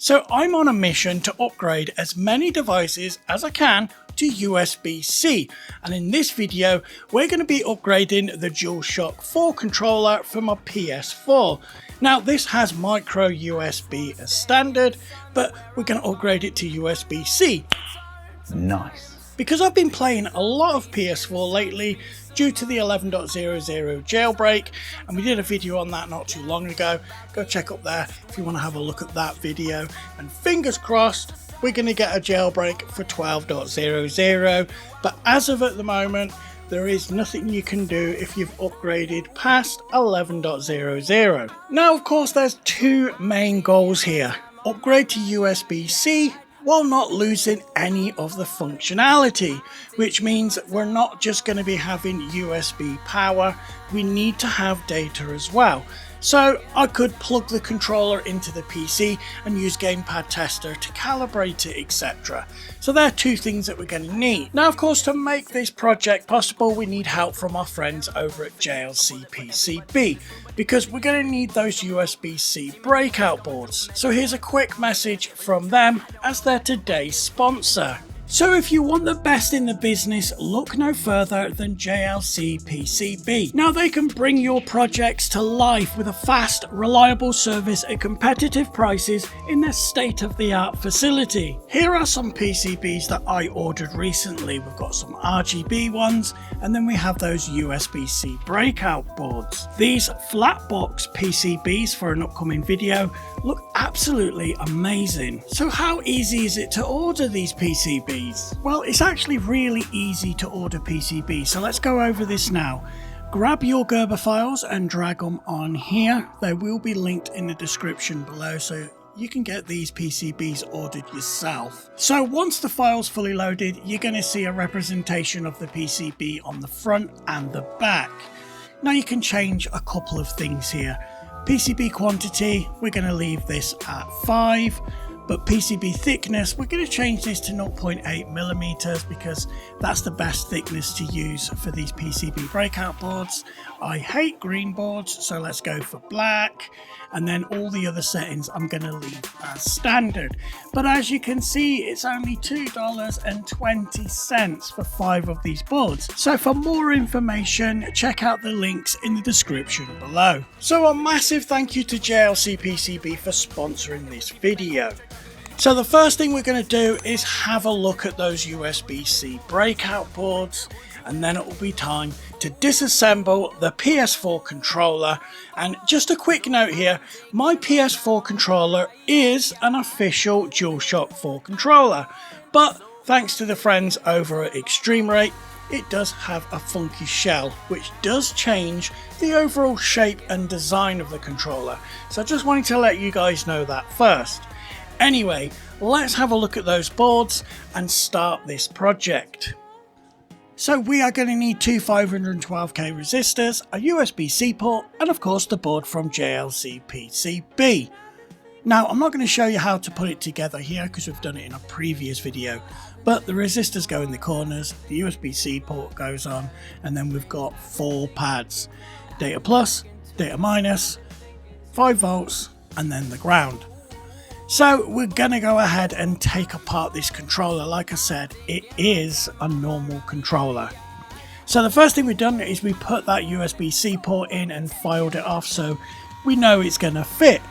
So I'm on a mission to upgrade as many devices as I can to USB-C, and in this video we're going to be upgrading the DualShock 4 controller for my PS4. Now this has micro USB as standard, but we're going to upgrade it to USB-C. Nice. Because I've been playing a lot of PS4 lately due to the 11.00 jailbreak, and we did a video on that not too long ago. Go check up there if you want to have a look at that video, and fingers crossed we're going to get a jailbreak for 12.00, but as of at the moment there is nothing you can do if you've upgraded past 11.00. Now of course there's two main goals here: upgrade to USB-C while not losing any of the functionality, which means we're not just going to be having USB power, we need to have data as well. So I could plug the controller into the PC and use Gamepad Tester to calibrate it, etc. So there are two things that we're going to need. Now of course, to make this project possible we need help from our friends over at JLC PCB, because we're going to need those USB-C breakout boards. So here's a quick message from them as their today's sponsor. So if you want the best in the business, look no further than JLC PCB. Now they can bring your projects to life with a fast, reliable service at competitive prices in their state-of-the-art facility. Here are some PCBs that I ordered recently. We've got some RGB ones, and then we have those USB-C breakout boards. These flat box PCBs for an upcoming video look absolutely amazing. So how easy is it to order these PCBs? Well, it's actually really easy to order PCBs, so let's go over this now. Grab your Gerber files and drag them on here. They will be linked in the description below, so you can get these PCBs ordered yourself. So once the file's fully loaded, you're going to see a representation of the PCB on the front and the back. Now you can change a couple of things here. PCB quantity, we're going to leave this at 5. But PCB thickness, we're going to change this to 0.8mm because that's the best thickness to use for these PCB breakout boards. I hate green boards, so let's go for black. And then all the other settings I'm going to leave as standard. But as you can see, it's only $2.20 for 5 of these boards. So for more information, check out the links in the description below. So a massive thank you to JLC PCB for sponsoring this video. So the first thing we're going to do is have a look at those USB-C breakout boards, and then it will be time to disassemble the PS4 controller. And just a quick note here, my PS4 controller is an official DualShock 4 controller, but thanks to the friends over at ExtremeRate, it does have a funky shell, which does change the overall shape and design of the controller. So I just wanted to let you guys know that first. Anyway, let's have a look at those boards and start this project. So we are going to need two 512k resistors, a USB-C port, and of course the board from JLC PCB. Now I'm not going to show you how to put it together here because we've done it in a previous video, but the resistors go in the corners, the USB-C port goes on, and then we've got 4 pads. Data plus, data minus, 5 volts, and then the ground. So we're going to go ahead and take apart this controller. Like I said, it is a normal controller. So the first thing we've done is we put that USB-C port in and filed it off so we know it's going to fit.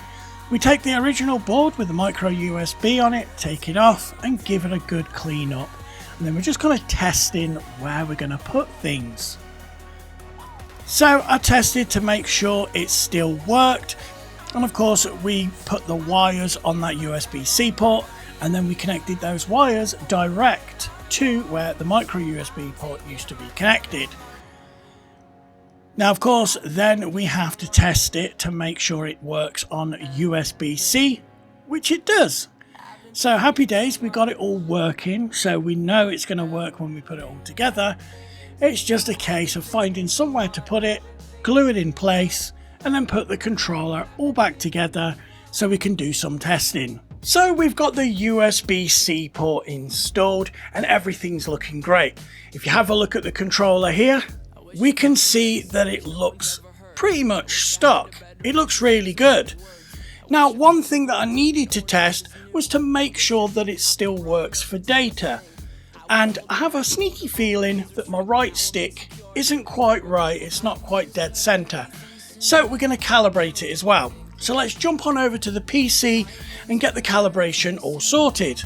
We take the original board with the micro USB on it, take it off and give it a good clean up. And then we're just kind of testing where we're going to put things. So I tested to make sure it still worked. And of course we put the wires on that USB-C port, and then we connected those wires direct to where the micro USB port used to be connected. Now of course then we have to test it to make sure it works on USB-C, which it does. So happy days, we got it all working, so we know it's going to work when we put it all together. It's just a case of finding somewhere to put it, glue it in place, and then put the controller all back together so we can do some testing. So we've got the USB-C port installed and everything's looking great. If you have a look at the controller here, we can see that it looks pretty much stock. It looks really good. Now, one thing that I needed to test was to make sure that it still works for data. And I have a sneaky feeling that my right stick isn't quite right, it's not quite dead center. So we're going to calibrate it as well. So let's jump on over to the PC and get the calibration all sorted.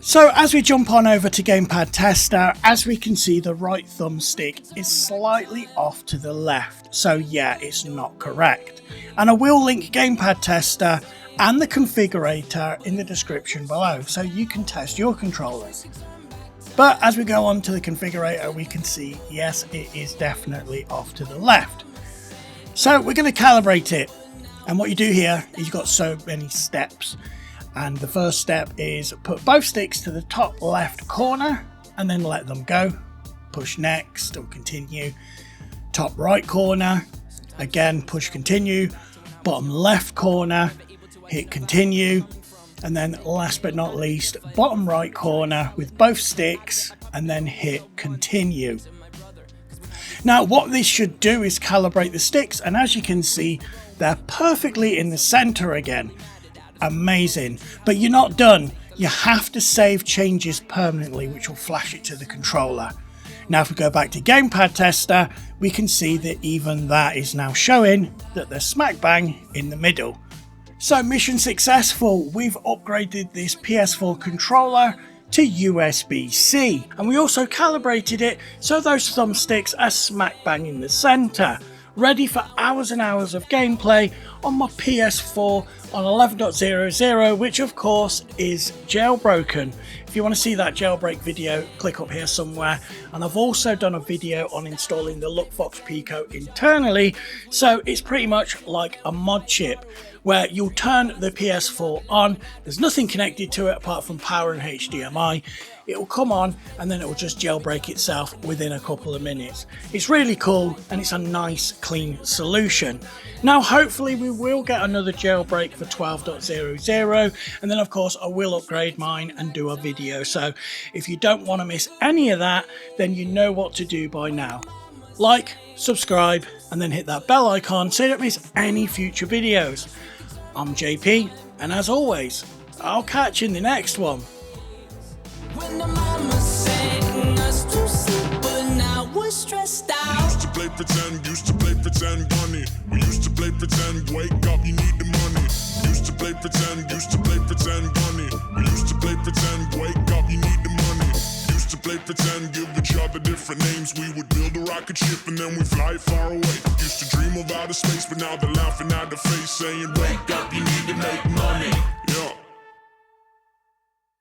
So as we jump on over to Gamepad Tester, as we can see, the right thumbstick is slightly off to the left. So yeah, it's not correct. And I will link Gamepad Tester and the configurator in the description below, so you can test your controllers. But as we go on to the configurator, we can see, yes, it is definitely off to the left. So we're going to calibrate it. And what you do here is you've got so many steps. And the first step is put both sticks to the top left corner and then let them go. Push next or continue. Top right corner, again push continue. Bottom left corner, hit continue. And then last but not least, bottom right corner with both sticks and then hit continue. Now what this should do is calibrate the sticks, and as you can see, they're perfectly in the center again. Amazing. But you're not done. You have to save changes permanently, which will flash it to the controller. Now if we go back to Gamepad Tester, we can see that even that is now showing that they're smack bang in the middle. So mission successful. We've upgraded this PS4 controller to USB-C, and we also calibrated it so those thumbsticks are smack bang in the center, ready for hours and hours of gameplay on my PS4 on 11.00, which of course is jailbroken. If you want to see that jailbreak video, click up here somewhere. And I've also done a video on installing the LUTFOX Pico internally, so it's pretty much like a mod chip where you'll turn the PS4 on. There's nothing connected to it apart from power and HDMI. It will come on and then it will just jailbreak itself within a couple of minutes. It's really cool and it's a nice clean solution. Now hopefully we will get another jailbreak for 12.00, and then of course I will upgrade mine and do a video. So if you don't want to miss any of that, then you know what to do by now. Like, subscribe, and then hit that bell icon so you don't miss any future videos. I'm JP, and as always, I'll catch you in the next one. When the mama sang us to sleep, but now we're stressed out. Used to play pretend bunny. We used to play pretend, wake up, you need the money. Used to play pretend bunny. We used to play pretend, wake up, you need the money. Used to play pretend, give each other different names. We would build a rocket ship and then we fly far away. Used to dream of outer space, but now they're laughing at the face, saying, wake up, you need to make money. Yeah.